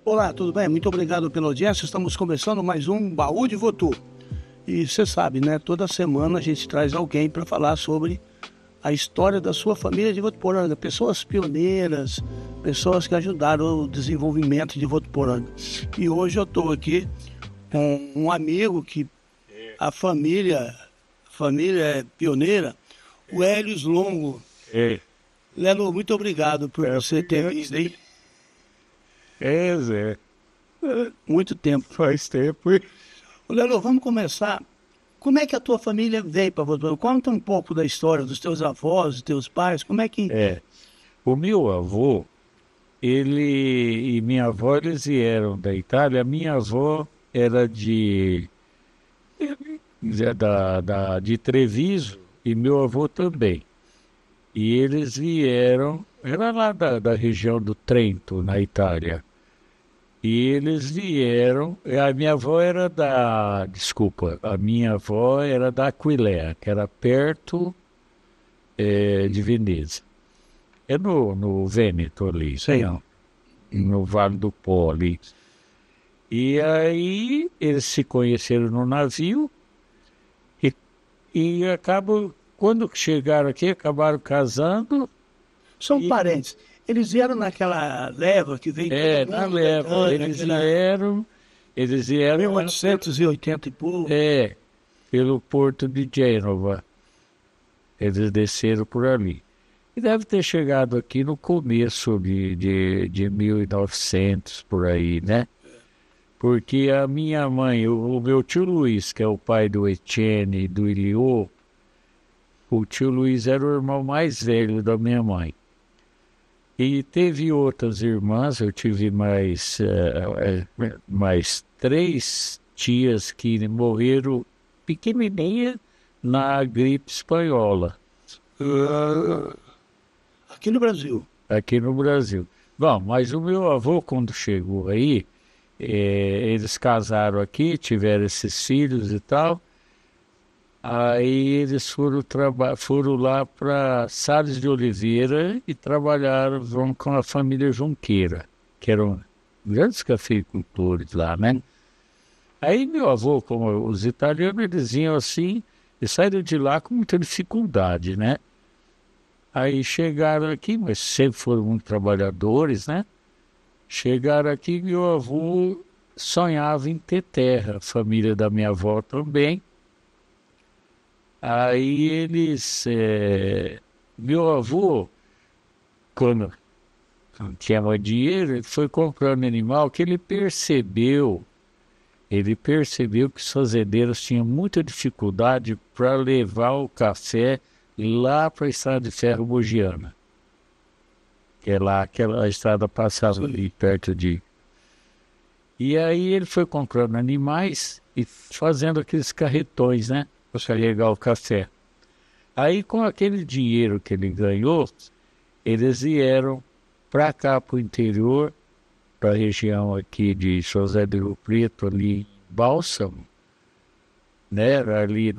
Olá, tudo bem? Muito obrigado pela audiência. Estamos começando mais um Baú de Votu. E você sabe, né? Toda semana a gente traz alguém para falar sobre a história da sua família de Votuporanga. Pessoas pioneiras, pessoas que ajudaram o desenvolvimento de Votuporanga. E hoje eu estou aqui com um amigo que a família é pioneira, o Hélios Longo. É, Lelo, muito obrigado por você ter vindo aí. Zé, Muito tempo. faz tempo. Ô, Lelo, vamos começar. Como é que a tua família veio para Votuporanga? Conta um pouco da história dos teus avós, dos teus pais. Como é que... É, o meu avô, ele e minha avó, eles vieram da Itália. Minha avó era de Treviso e meu avô também. E eles vieram, era lá da região do Trento, na Itália. E eles vieram, a minha avó era desculpa, a minha avó era da Aquileia, que era perto de Veneza. É no Vêneto ali, Sei. no Vale do Pó ali. E aí eles se conheceram no navio e, e acabam, quando chegaram aqui, acabaram casando. São E, parentes. Eles vieram naquela leva que veio todo na mundo leva, da eles vieram 1880 e pouco. pelo porto de Gênova. Eles desceram por ali. E deve ter chegado aqui no começo de 1900, por aí, né? Porque a minha mãe, o meu tio Luiz, que é o pai do Etienne e do Iliô, o tio Luiz era o irmão mais velho da minha mãe. E teve outras irmãs, eu tive mais três tias que morreram pequenininha na gripe espanhola, Aqui no Brasil. aqui no Brasil. Bom, mas o meu avô, quando chegou aí, eles casaram aqui, tiveram esses filhos e tal. Aí eles foram lá para Sales de Oliveira e trabalharam com a família Junqueira, que eram grandes cafeicultores lá, né? Aí meu avô, como os italianos, eles vinham assim e saíram de lá com muita dificuldade, né? Aí chegaram aqui, mas sempre foram muito trabalhadores, né? Chegaram aqui, meu avô sonhava em ter terra, a família da minha avó também. Aí meu avô, quando não tinha mais dinheiro, ele foi comprando animal que ele percebeu que os fazendeiros tinham muita dificuldade para levar o café lá para a estrada de ferro Mogiana, que é lá, aquela estrada passava ali perto de... E aí ele foi comprando animais e fazendo aqueles carretões, né, para carregar o café. Aí, com aquele dinheiro que ele ganhou, eles vieram para cá, para o interior, para a região aqui de São José do Rio Preto, ali em Bálsamo, né? Ali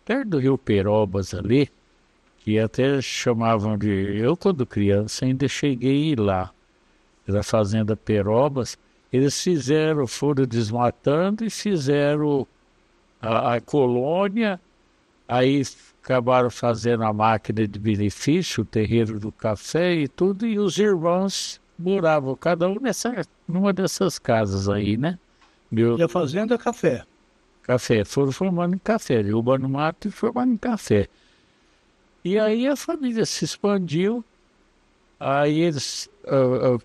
perto do Rio Perobas ali, que até chamavam de... Eu, quando criança, ainda cheguei a ir lá, da Fazenda Perobas. Eles foram desmatando e fizeram a colônia. Aí acabaram fazendo a máquina de benefício, o terreiro do café e tudo, e os irmãos moravam, cada um numa dessas casas aí, né? Meu E a fazenda é café. café, foram formando em café, derrubando mato e formando em café. E aí a família se expandiu, aí eles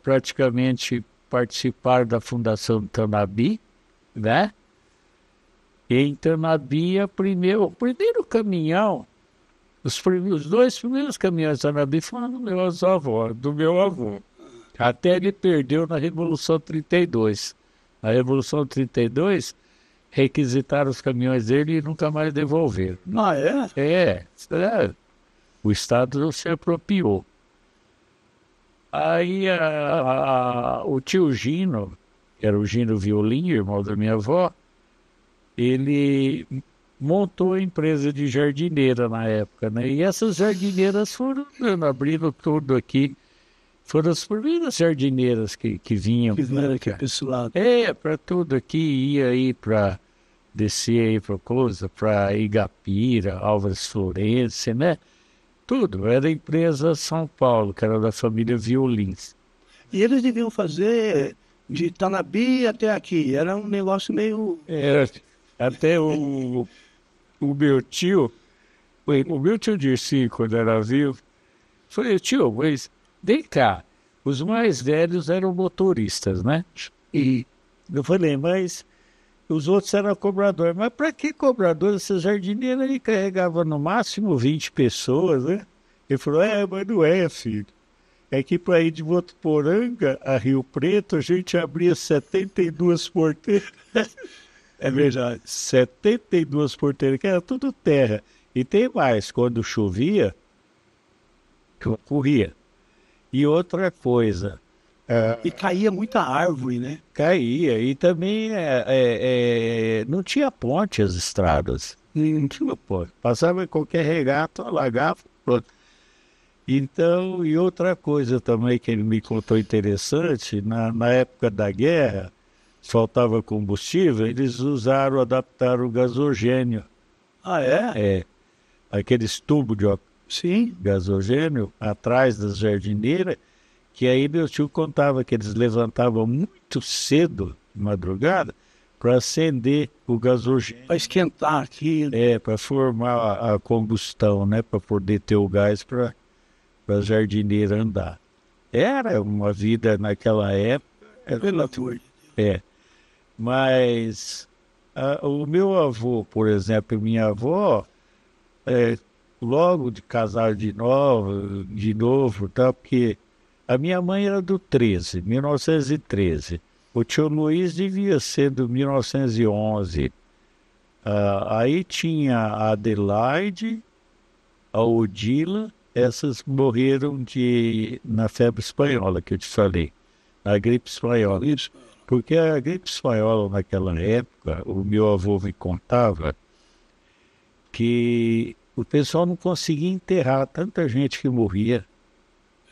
praticamente participaram da fundação do Tanabi, né? E em Tanabi, o primeiro caminhão, os dois primeiros caminhões da Tanabi foram do meu avô. Até ele perdeu na Revolução 32. Na Revolução 32, requisitaram os caminhões dele e nunca mais devolveram. Ah, é? O Estado não se apropriou. Aí o tio Gino, que era o Gino Violim, irmão da minha avó, ele montou a empresa de jardineira na época, né? E essas jardineiras foram abrindo tudo aqui. foram as primeiras jardineiras que vinham. Que vieram aqui para esse lado. Para tudo aqui, ia aí para descer aí para coisa, para Igapira, Álvares Florense, né? Tudo, era a empresa São Paulo, que era da família Violins. E eles deviam fazer de Itanabi até aqui. Era um negócio meio... Era, até o meu tio, o meu tio Dirceu, quando era vivo, falei, tio, mas vem cá, os mais velhos eram motoristas, né? E eu falei, mas os outros eram cobradores. Mas para que cobrador? Esse jardineiro aí carregava no máximo 20 pessoas, né? Ele falou, mas não é, filho. É que para ir de Votuporanga a Rio Preto, a gente abria 72 porteiras. É verdade. 72 porteiras, que era tudo terra. E tem mais, quando chovia, corria. E outra coisa, E caía muita árvore, né? caía. E também não tinha ponte as estradas. Não tinha ponte. Passava em qualquer regato, alagava, pronto. Então, e outra coisa também que ele me contou interessante, na época da guerra, faltava combustível, eles adaptaram o gasogênio. Ah, é? Aqueles tubos de Sim. gasogênio atrás das jardineiras, que aí meu tio contava que eles levantavam muito cedo, de madrugada, para acender o gasogênio. Para esquentar aqui. Para formar a combustão, né? Para poder ter o gás para a jardineira andar. Era uma vida naquela época. Pelo amor de É. Mas o meu avô, por exemplo, e minha avó, logo de casar de novo, tá? Porque a minha mãe era do 1913. O tio Luiz devia ser do 1911. Aí tinha a Adelaide, a Odila, essas morreram na febre espanhola, que eu te falei, na gripe espanhola. Deus. Porque a gripe espanhola naquela época, o meu avô me contava que o pessoal não conseguia enterrar tanta gente que morria.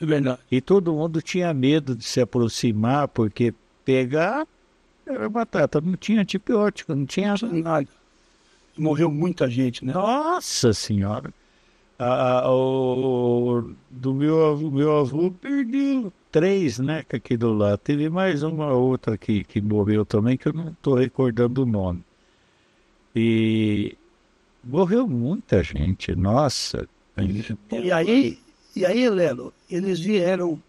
É verdade. E todo mundo tinha medo de se aproximar, porque pegar era batata, não tinha antibiótico, não tinha Nada. Morreu muita gente, né? Nossa Senhora! Do meu avô perdeu 3, né? Que aqui do lado. Teve mais uma outra que morreu também, que eu não estou recordando o nome. E morreu muita gente, nossa. E aí, Lelo, eles vieram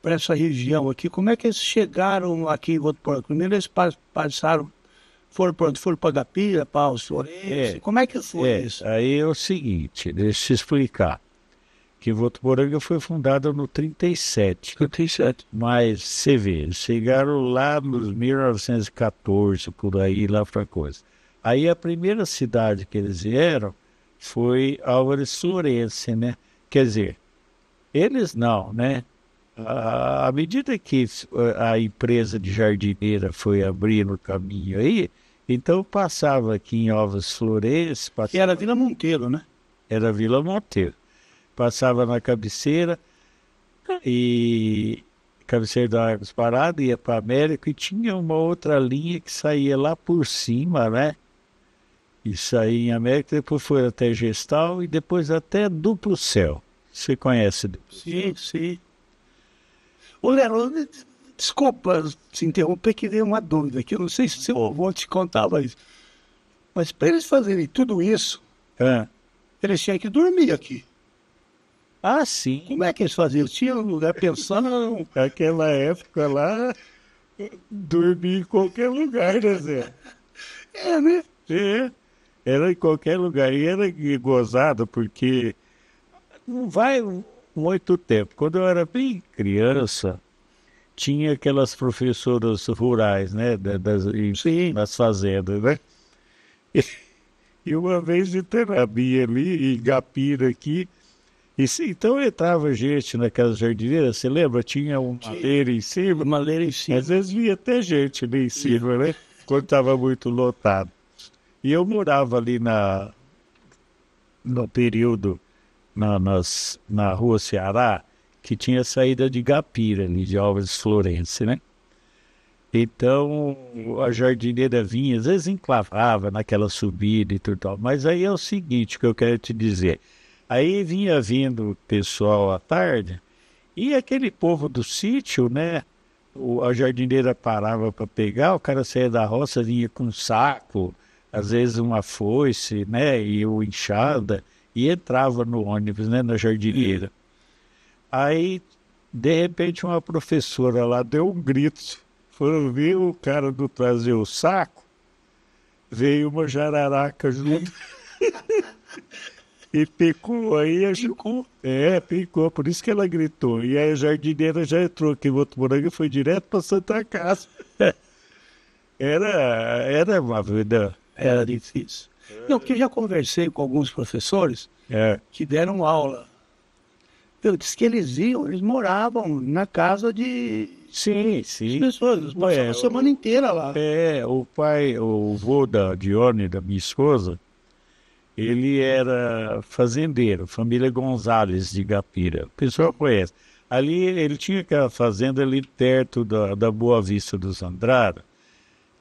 para essa região aqui. Como é que eles chegaram aqui em Votuporanga? Primeiro eles passaram, foram para Agapira, para os Florense. Como é que foi isso? Aí é o seguinte, deixa eu te explicar. Que Votuporanga foi fundada no 37. 37. Mas, você vê, eles chegaram lá nos 1914, por aí, lá para coisa. Aí a primeira cidade que eles vieram foi Álvares Florense, né? Quer dizer, eles não, né? À medida que a empresa de jardineira foi abrindo o caminho aí, então passava aqui em Álvares Florense... Que era Vila Monteiro, né? Era Vila Monteiro. Passava na cabeceira, e cabeceira da Águas Paradas, ia para América, e tinha uma outra linha que saía lá por cima, né? E saía em América, depois foi até Gestal e depois até Duplo Céu. Você conhece Duplo Céu? Sim, sim. Ô, Lero, desculpa te interromper, que veio uma dúvida aqui. Eu não sei se seu avô te contava isso. Mas para eles fazerem tudo isso, eles tinham que dormir aqui. Ah, sim. Como é que eles faziam? Tinha um lugar pensando. Naquela época lá, dormia em qualquer lugar, né, Zé? Né? Era em qualquer lugar. E era gozado, porque não vai muito tempo. Quando eu era bem criança, tinha aquelas professoras rurais, né? Das fazendas, né? E uma vez em Terabia ali, em Gapira aqui, então entrava gente naquelas jardineiras, você lembra? Tinha uma madeira em cima. Madeira em cima. Às vezes via até gente ali em cima, né? Quando estava muito lotado. E eu morava ali no período, na rua Ceará, que tinha saída de Gapira, ali, de Álvares Florence, né? Então, a jardineira vinha, às vezes enclavava naquela subida e tudo tal. Mas aí é o seguinte que eu quero te dizer. Aí vinha vindo o pessoal à tarde, e aquele povo do sítio, né? A jardineira parava para pegar, o cara saía da roça, vinha com um saco, às vezes uma foice, né? E o enxada, e entrava no ônibus, né? Na jardineira. Aí, de repente, uma professora lá deu um grito. Foram ver o cara do trazer o saco, veio uma jararaca junto e picou. Aí a Ficou. picou, por isso que ela gritou. E aí a jardineira já entrou aqui em Votuporanga e foi direto para Santa Casa. Era uma vida. Era difícil. Não, porque eu já conversei com alguns professores É, que deram aula. Eu disse que eles moravam na casa de sim. pessoas, eles passavam a semana inteira lá. O vô da Dione, da minha esposa, ele era fazendeiro, família Gonzalez de Gapira. O pessoal conhece. Ali ele tinha aquela fazenda ali perto da Boa Vista dos Andrada,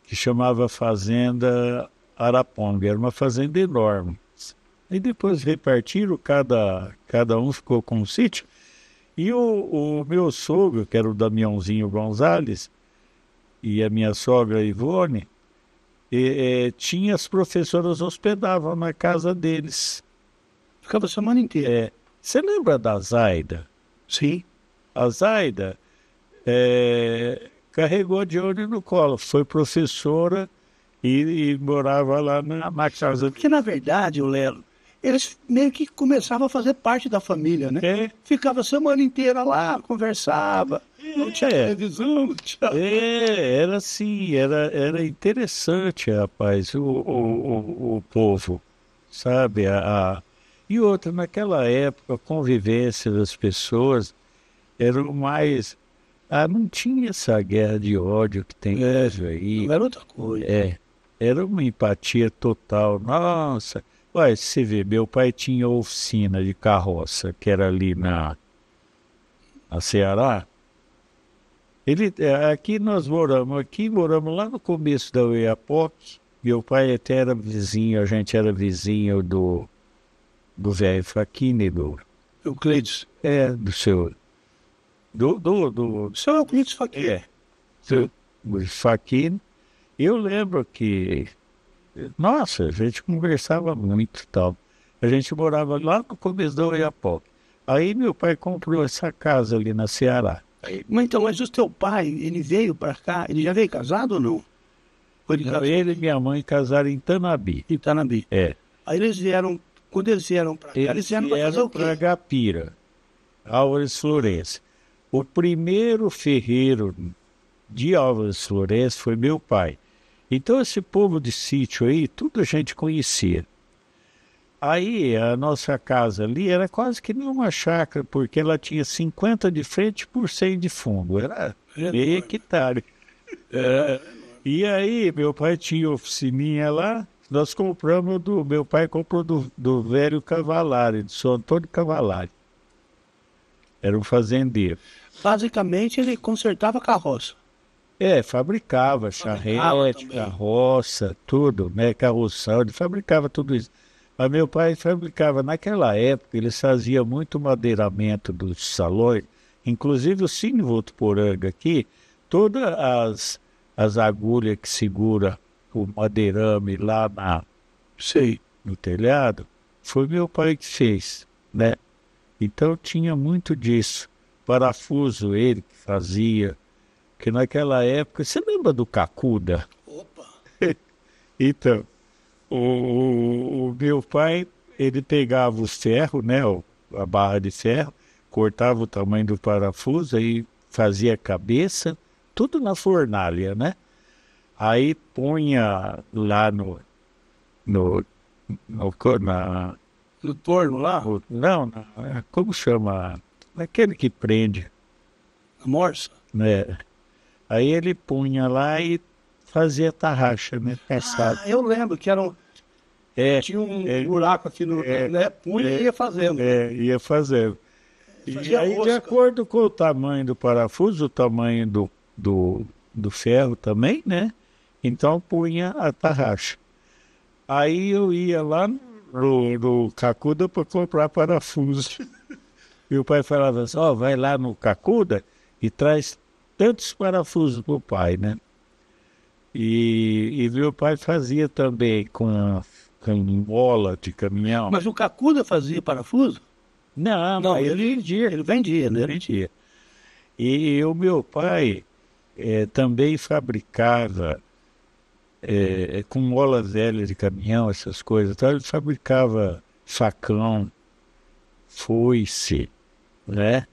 que chamava Fazenda Araponga. Era uma fazenda enorme. E depois repartiram, cada um ficou com um sítio. E o meu sogro, que era o Damiãozinho Gonzalez, e a minha sogra Ivone, tinha as professoras hospedavam na casa deles. Ficava a semana inteira. Você lembra da Zaida? Sim. A Zaida carregou a Dione no colo, foi professora e morava lá na casa. Porque, na verdade, o Lelo, eles meio que começavam a fazer parte da família, né? Ficava a semana inteira lá, conversava, não tinha televisão, não tinha... Era assim, era interessante, rapaz, o povo, sabe? E outra, naquela época, a convivência das pessoas era o mais... não tinha essa guerra de ódio que tem hoje aí. Não era outra coisa. Era uma empatia total. Nossa, olha, você vê, meu pai tinha oficina de carroça, que era ali na Ceará. Aqui nós moramos lá no começo da Oiapoque. Meu pai até era vizinho, a gente era vizinho do velho Faquini, do Euclides. do seu... Do Seu Euclides Faquini. do Faquini. Eu lembro que, nossa, a gente conversava muito e tal. A gente morava lá no começo da Oiapoque. Aí meu pai comprou essa casa ali na Ceará. Mas o teu pai, ele veio para cá, ele já veio casado ou não? Ele e minha mãe casaram em Tanabi. Em Tanabi. Aí eles vieram, quando eles vieram para cá, eles vieram para fazer o quê? Para Gapira, Álvares Florence. O primeiro ferreiro de Álvares Florence foi meu pai. Então esse povo de sítio aí, tudo a gente conhecia. Aí a nossa casa ali era quase que nenhuma chácara, porque ela tinha 50 de frente por 100 de fundo. Era meio hectare. E aí meu pai tinha oficininha lá, nós compramos meu pai comprou do velho Cavalari, de São Antônio Cavalari. Era um fazendeiro. Basicamente ele consertava carroça. Fabricava charrete, carroça, tudo, né? Carroção, ele fabricava tudo isso. Mas meu pai fabricava, naquela época, eles faziam muito madeiramento dos salões, inclusive o Cine Votuporanga aqui, todas as agulhas que segura o madeirame lá no telhado, foi meu pai que fez, né? Então tinha muito disso. Parafuso ele que fazia, que naquela época, você lembra do Cacuda? Opa! Então, o meu pai, ele pegava os ferros, né, a barra de ferro, cortava o tamanho do parafuso, aí fazia a cabeça, tudo na fornalha, né? Aí punha lá no torno lá? Como chama? Aquele que prende. A morsa? Né? Aí ele punha lá e fazia tarraxa, né? Eu lembro que tinha um buraco aqui no... né? Punha e ia fazendo. Ia fazendo. E aí, de acordo com o tamanho do parafuso, o tamanho do ferro também, né? Então punha a tarraxa. Aí eu ia lá no Cacuda para comprar parafuso. E o pai falava assim, vai lá no Cacuda e traz tantos parafusos para o pai, né? E meu pai fazia também com mola de caminhão. Mas o Cacuda fazia parafuso? Não, ele vendia, né? Vendia. E o meu pai também fabricava com mola velha de caminhão, essas coisas. Então ele fabricava facão, foice, né?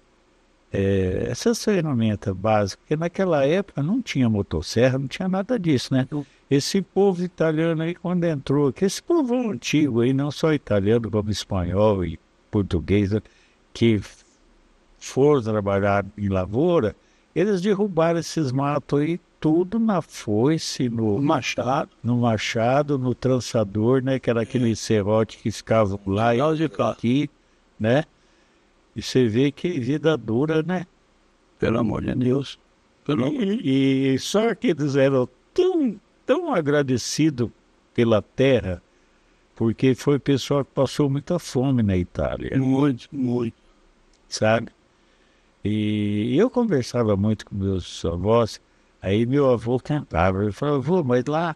Essas ferramentas básicas, porque naquela época não tinha motosserra, não tinha nada disso, né? Esse povo italiano aí, quando entrou, que esse povo antigo aí, não só italiano, como espanhol e português, que foram trabalhar em lavoura, eles derrubaram esses matos aí, tudo na foice, no machado, no trançador, né? Que era aquele serrote que ficava lá e aqui, né? E você vê que vida dura, né? Pelo amor de Deus. E só que eles eram tão agradecidos pela terra, porque foi pessoal que passou muita fome na Itália. Muito, muito. Sabe? E eu conversava muito com meus avós, aí meu avô cantava, ele falava, avô, mas lá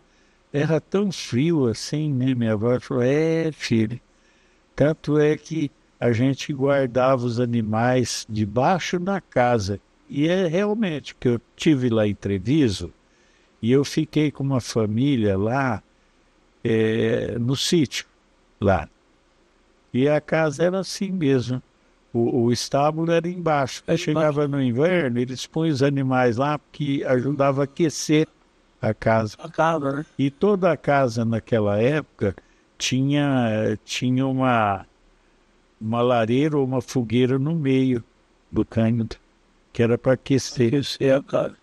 era tão frio assim, né? Minha avó falou, filho, tanto é que a gente guardava os animais debaixo da casa. E é realmente que eu tive lá em Treviso e eu fiquei com uma família lá no sítio, lá. E a casa era assim mesmo. O estábulo era embaixo. Aí chegava no inverno, eles põem os animais lá porque ajudava a aquecer a casa. A casa, né? E toda a casa naquela época tinha uma lareira ou uma fogueira no meio do cânido, que era para aquecer. Aquecer a casa.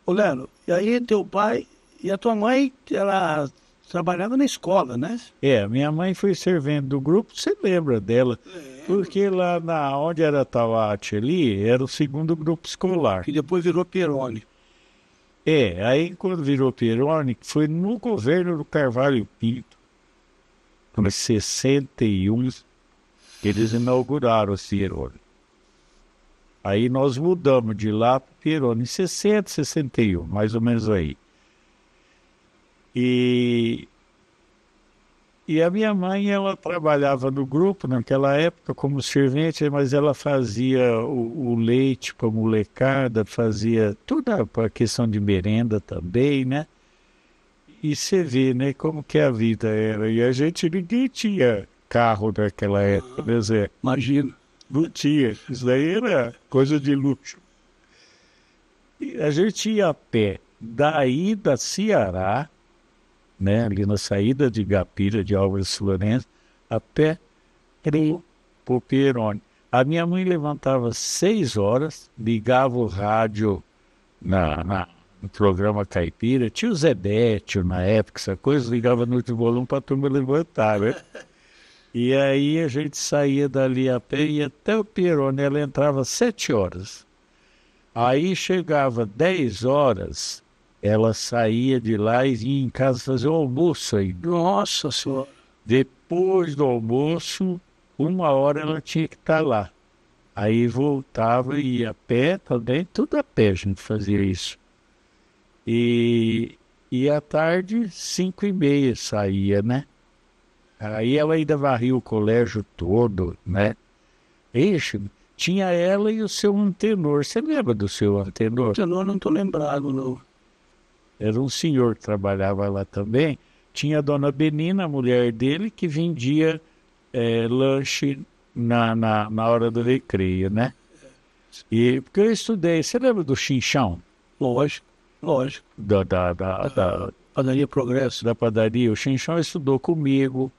Ô, Leno, e aí teu pai e a tua mãe, ela trabalhava na escola, né? Minha mãe foi servente do grupo, você lembra dela? Porque lá onde era Tauate ali, era o segundo grupo escolar. Que depois virou Peroni. Aí quando virou Peroni, foi no governo do Carvalho Pinto, em 61, que eles inauguraram o Peroni. Aí nós mudamos de lá para o Peroni, em 60, 61, mais ou menos aí. E a minha mãe, ela trabalhava no grupo naquela época como servente, mas ela fazia o leite para a molecada, fazia toda a questão de merenda também, né? E você vê, né, como que a vida era. E a gente, ninguém tinha carro naquela época, né, Zé? Imagina. Não tinha. Isso daí era coisa de luxo. E a gente ia a pé daí da Ceará, né, ali na saída de Igapira, de Álvares Florencio, a pé pro Peroni. A minha mãe levantava 6 horas, ligava o rádio no programa Caipira, tinha o Zebétio na época, essa coisa, ligava no último volume para a turma levantar, né? E aí a gente saía dali a pé e até o Peroni, ela entrava 7 horas. Aí chegava 10 horas, ela saía de lá e vinha em casa fazer o almoço aí. Nossa Senhora! Depois do almoço, 1 hora ela tinha que estar lá. Aí voltava e ia a pé também, tudo a pé a gente fazia isso. E à tarde, 5h30 saía, né? Aí ela ainda varria o colégio todo, né? Ixi, tinha ela e o seu Antenor. Você lembra do seu Antenor? Antenor não estou lembrado, não. Era um senhor que trabalhava lá também. Tinha a dona Benina, a mulher dele, que vendia lanche na hora do recreio, né? E porque eu estudei, você lembra do Chinchão? Lógico. Da Padaria Progresso. Da padaria. O Chinchão estudou comigo,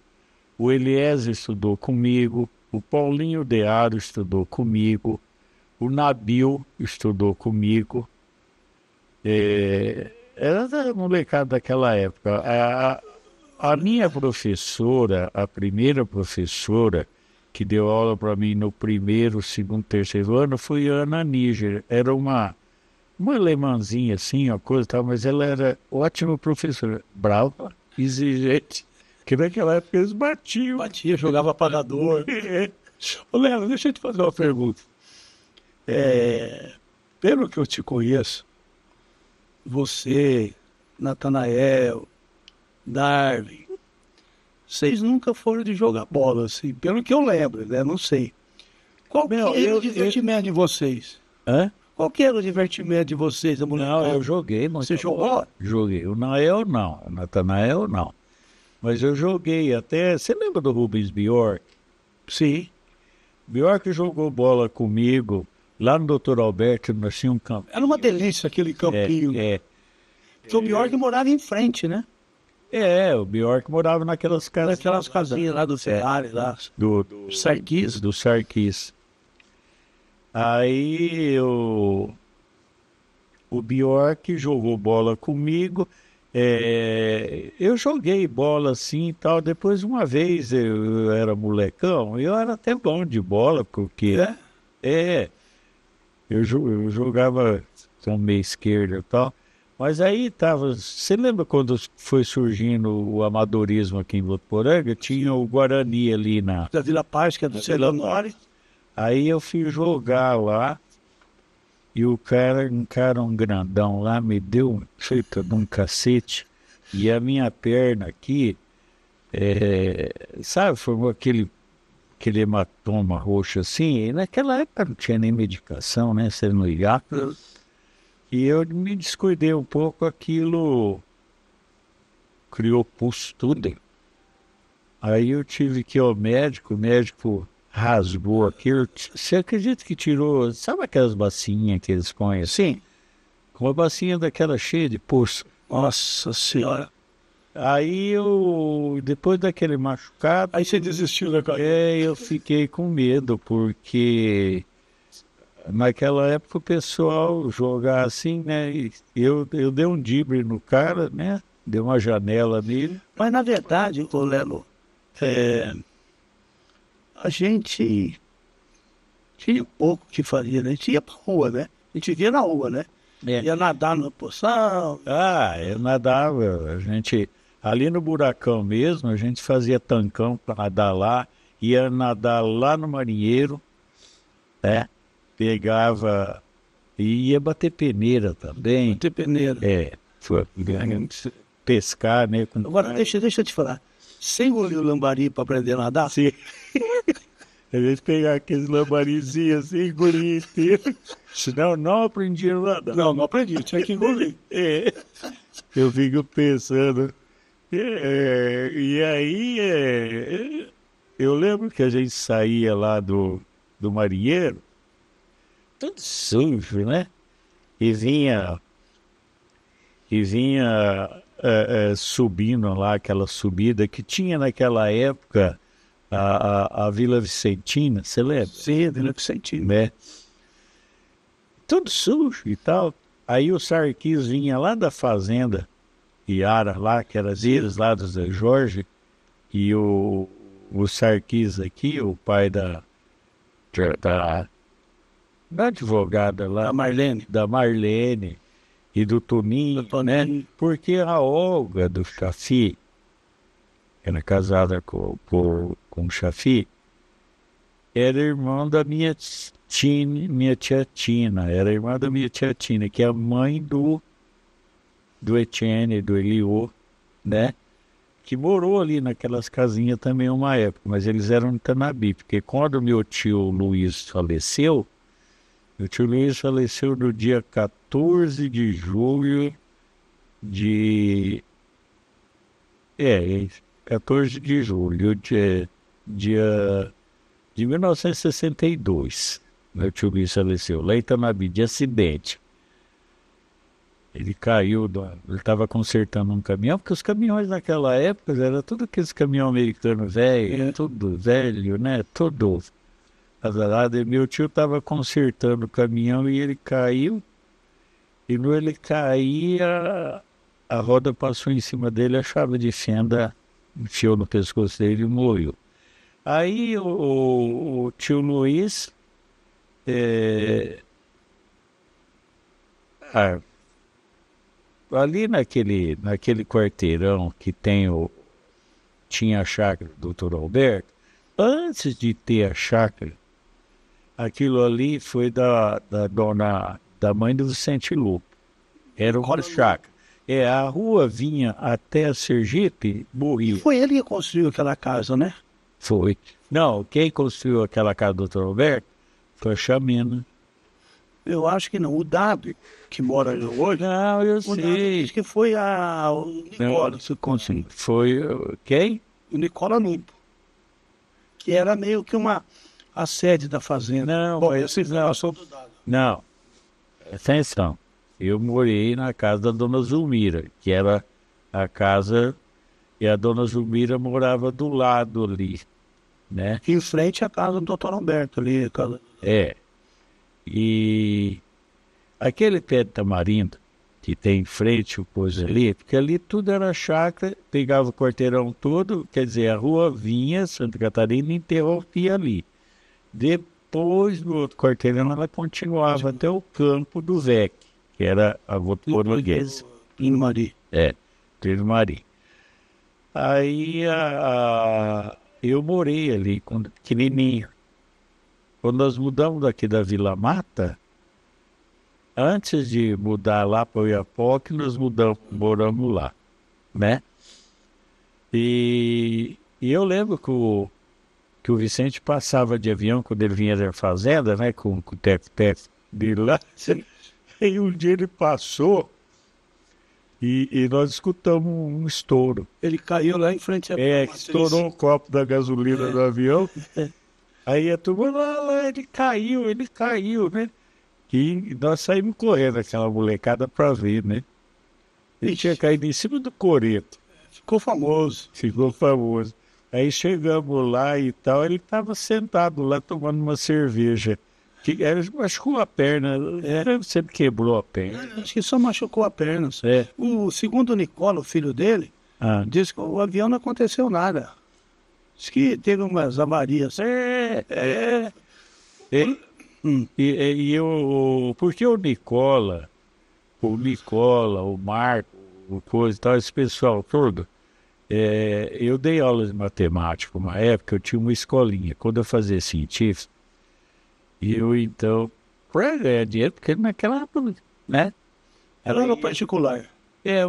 o Eliezer estudou comigo, o Paulinho Dearo estudou comigo, o Nabil estudou comigo. Era da molecada daquela época. A minha professora, a primeira professora que deu aula para mim no primeiro, segundo, terceiro ano foi a Ana Níger. Era uma alemãzinha assim, uma coisa e tal, mas ela era ótima professora, brava, exigente, que naquela época eles batiam. Batia, jogava apagador. É. Ô, Léo, deixa eu te fazer uma pergunta. Pelo que eu te conheço, você, Natanael, Darwin, vocês nunca foram de jogar bola, assim, pelo que eu lembro, né? Não sei. Qual que era o divertimento de vocês? Hã? Qual que era o divertimento de vocês, a molecada? Não, eu joguei muito. Você jogou? Joguei. O Nael não, o Natanael não. Mas eu joguei até. Você lembra do Rubens Bjork? Sim. Bjork jogou bola comigo lá no Dr. Alberto, nós tínhamos um campo. Era uma delícia aquele campinho. Porque o Bjork morava em frente, né? O Bjork morava naquelas casas. Naquelas casinhas lá do Ferrari, lá. Do Sarkis. Do Sarkis. Aí o Bjork jogou bola comigo. Eu joguei bola assim e tal. Depois, uma vez, eu era molecão, eu era até bom de bola, porque eu jogava com meia esquerda e tal. Mas aí tava. Você lembra quando foi surgindo o amadorismo aqui em Votuporanga? Tinha o Guarani ali na. Da Vila Paz, que é do Celanori. Aí eu fui jogar lá. E o cara, um grandão lá, me deu um feito de um cacete. E a minha perna aqui, sabe, formou aquele hematoma roxo assim. E naquela época não tinha nem medicação, né? Você não ia. E eu me descuidei um pouco, aquilo criou pus tudo. Aí eu tive que ir ao médico, o médico rasgou aquilo. Você acredita que tirou, sabe aquelas bacinhas que eles põem assim? Com uma bacinha daquela cheia de pus. Nossa Senhora. Aí depois daquele machucado... Aí você desistiu da carreira? Eu fiquei com medo, porque naquela época o pessoal jogar assim, né? E eu dei um drible no cara, né? Dei uma janela nele. Mas na verdade, ô Lelo, a gente tinha pouco que fazer, né? A gente ia pra rua, né? A gente via na rua, né? Ia nadar na poção. Eu nadava, a gente... Ali no Buracão mesmo, a gente fazia tancão para nadar lá, ia nadar lá no Marinheiro, né? Pegava e ia bater peneira também. Bater peneira. Pescar, né? Agora, deixa eu te falar. Você engoliu o lambari para aprender a nadar? Sim. A gente pegar aqueles lambarizinhos assim, engolir inteiro. Senão não aprendi a nadar. Não aprendi, tinha que engolir. Eu fico pensando. E aí, eu lembro que a gente saía lá do Marinheiro, tudo sujo, né? E vinha subindo lá, aquela subida que tinha naquela época a Vila Vicentina, você lembra? Sim, a Vila Vicentina. Né? Tudo sujo e tal. Aí o Sarkis vinha lá da fazenda Iara lá, que era deles lá do Zé Jorge, e o Sarkis aqui, o pai da advogada lá, da Marlene e do Toninho, né? Porque a Olga do Chafi, que era casada com o Chafi, era irmã da minha tia Tina, era irmã da minha tia Tina, que é a mãe do Etienne, do Eliô, né? Que morou ali naquelas casinhas também uma época, mas eles eram de Tanabi, porque quando meu tio Luiz faleceu no dia 14 de julho de... 14 de julho de 1962. Meu tio Luiz faleceu lá em Tanabi, de acidente. Ele caiu, ele estava consertando um caminhão, porque os caminhões naquela época eram tudo aqueles caminhões americanos velhos, tudo velho, né? Tudo azarado. E meu tio estava consertando o caminhão e ele caiu. E no ele cair, a roda passou em cima dele, a chave de fenda enfiou no pescoço dele e morreu. Aí o tio Luiz, é, ah, ali naquele quarteirão que tinha a chácara do Dr. Alberto, antes de ter a chácara, aquilo ali foi da mãe do Vicente Lupo. Era uma chácara. A rua vinha até a Sergipe, morria. Foi ele que construiu aquela casa, né? Foi. Não, quem construiu aquela casa do Dr. Alberto foi a Chamena. Eu acho que não. O Dado, que mora hoje, Não, eu o Dado sei. diz que foi o Nicola, se conseguiu. Foi quem? O Nicola Limpo, que era meio que a sede da fazenda. Não, Bom, mas- esse passou do Dado. Não, atenção. Eu morei na casa da Dona Zulmira, que era a casa, e a Dona Zulmira morava do lado ali, né? Em frente à casa do Dr. Alberto ali. A casa... É. E aquele pé de tamarindo que tem em frente o coisa ali, porque ali tudo era chácara, pegava o quarteirão todo, quer dizer, a rua vinha, Santa Catarina, e interrompia ali. Depois do outro quarteirão, ela continuava até o campo do VEC, que era a Votoportuguesa. Em Mari. Pedro Mari. Aí eu morei ali, quando pequenininho. Quando nós mudamos daqui da Vila Mata, antes de mudar lá para Oiapoque, nós moramos lá, né? E eu lembro que o Vicente passava de avião quando ele vinha da fazenda, né? Com o teco-teco dele lá. E um dia ele passou e nós escutamos um estouro. Ele caiu lá em frente à Que estourou o copo da gasolina do avião. Aí a turma, lá, ele caiu, né? E nós saímos correndo, aquela molecada, pra ver, né? Ele tinha caído em cima do coreto. Ficou famoso. Ficou famoso. Aí chegamos lá e tal, ele estava sentado lá tomando uma cerveja. Machucou a perna, você quebrou a perna. Acho que só machucou a perna. É. O segundo Nicola, o filho dele, disse que o avião não aconteceu nada. Diz que teve umas avarias. Porque o Nicola, o Marco, o coisa e tal, esse pessoal todo, eu dei aulas de matemática uma época, eu tinha uma escolinha, quando eu fazia científico, e eu então, para ganhar dinheiro, porque naquela época, né? Ela era particular.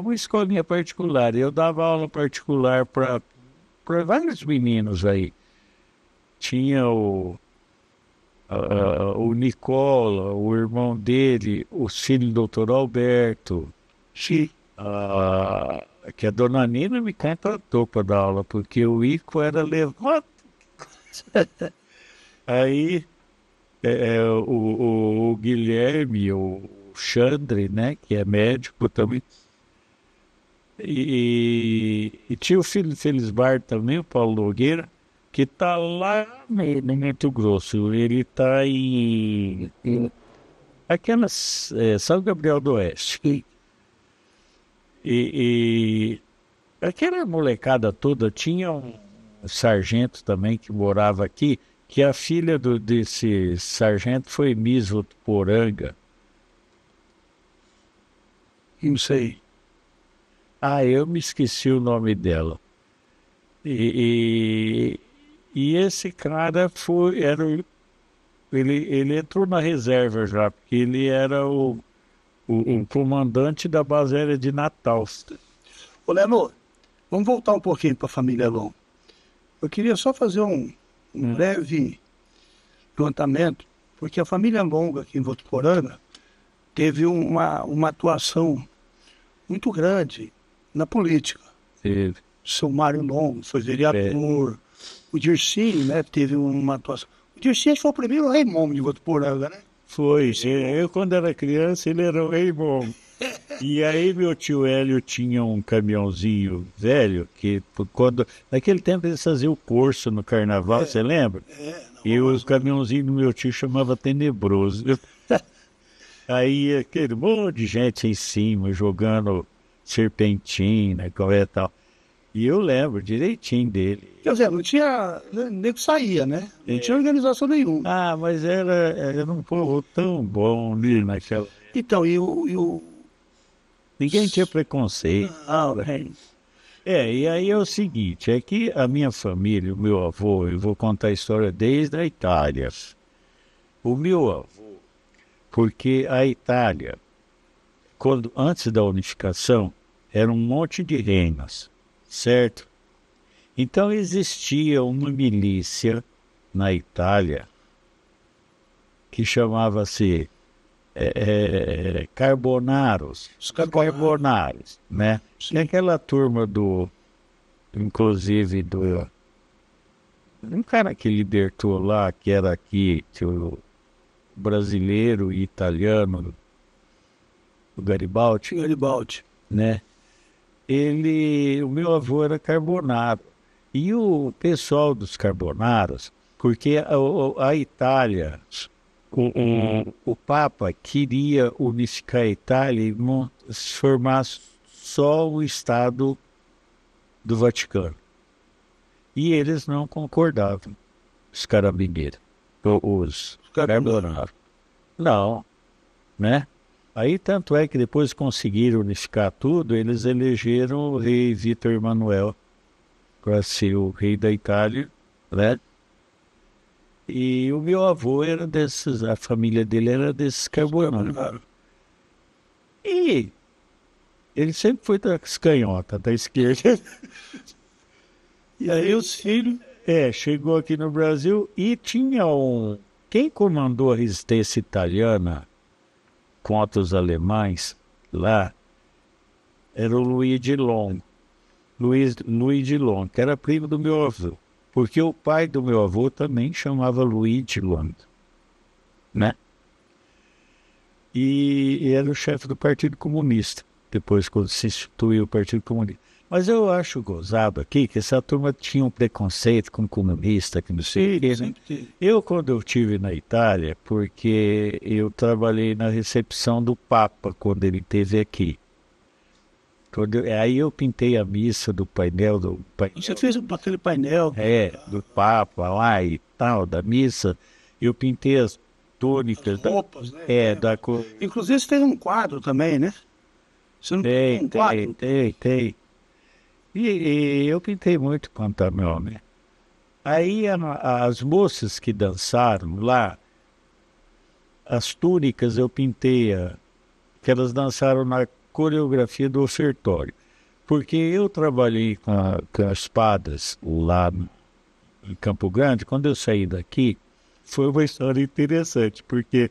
Uma escolinha particular, eu dava aula particular para vários meninos aí. Tinha o Nicola, o irmão dele, o filho do Dr. Alberto, Sim. que a dona Nina me contratou para dar aula, porque o Ico era levado. Aí o Guilherme, o Xandre, né, que é médico também, e tinha o filho de Felisbar também, o Paulo Nogueira, que está lá no Mato Grosso. Ele está em aquelas São Gabriel do Oeste. E aquela molecada toda, tinha um sargento também que morava aqui, que a filha desse sargento foi Miss Votuporanga. Não sei. Eu me esqueci o nome dela. E esse cara ele entrou na reserva já, porque ele era o comandante da base aérea de Natal. Ô, Leno, vamos voltar um pouquinho para a família Long. Eu queria só fazer um breve levantamento, porque a família Long aqui em Votuporanga teve uma atuação muito grande na política. Teve. Seu Mário Long foi vereador. O Dircínio, né, teve uma atuação. O Dircínio foi o primeiro rei momo de Votuporanga, né? Foi. Eu, quando era criança, ele era o rei momo. E aí meu tio Hélio tinha um caminhãozinho velho, que naquele tempo eles faziam o curso no carnaval, você lembra? E o caminhãozinho do meu tio chamava Tenebroso. Aí aquele monte de gente em cima, jogando serpentina, e tal. E eu lembro direitinho dele. Quer dizer, não tinha... Nem que saía, né? Não tinha organização nenhuma. Ah, mas era um povo tão bom, né, naquela... Então, e o... Ninguém tinha preconceito. Ah, é. E aí é o seguinte, é que a minha família, o meu avô, eu vou contar a história desde a Itália. O meu avô, porque a Itália, antes da unificação, era um monte de reinos, certo? Então existia uma milícia na Itália que chamava-se Carbonaros, Os Carbonaros, né? E aquela turma inclusive um cara que libertou lá, que era aqui, que o brasileiro e italiano, o Garibaldi, Garibaldi. né? O meu avô era carbonaro. E o pessoal dos carbonaros, porque a Itália, o Papa queria unificar a Itália e formar só o Estado do Vaticano. E eles não concordavam, os carabineiros, os carbonaros. Não, né? Aí tanto é que depois conseguiram unificar tudo, eles elegeram o rei Vítor Emanuel para ser o rei da Itália, né? E o meu avô era desses, a família dele era desses carbonaros. E ele sempre foi das canhotas, da esquerda. E aí os filhos... Chegou aqui no Brasil e tinha Quem comandou a resistência italiana contra os alemães lá era o Luiz de Long. Luiz de Long, que era primo do meu avô. Porque o pai do meu avô também chamava Luiz de Long, né? E era o chefe do Partido Comunista, depois quando se instituiu o Partido Comunista. Mas eu acho gozado aqui que essa turma tinha um preconceito com comunista, que não sei o quê, né? Eu, quando eu estive na Itália, porque eu trabalhei na recepção do Papa quando ele esteve aqui. Aí eu pintei a missa do painel Você fez aquele painel? do Papa lá e tal, da missa. Eu pintei as túnicas. Roupas, né? Da cor. Inclusive você tem um quadro também, né? Você não tem um quadro? Tem. E eu pintei muito quanto a meu, né? Aí as moças que dançaram lá, as túnicas eu pintei, que elas dançaram na coreografia do ofertório. Porque eu trabalhei com as espadas lá em Campo Grande, quando eu saí daqui, foi uma história interessante, porque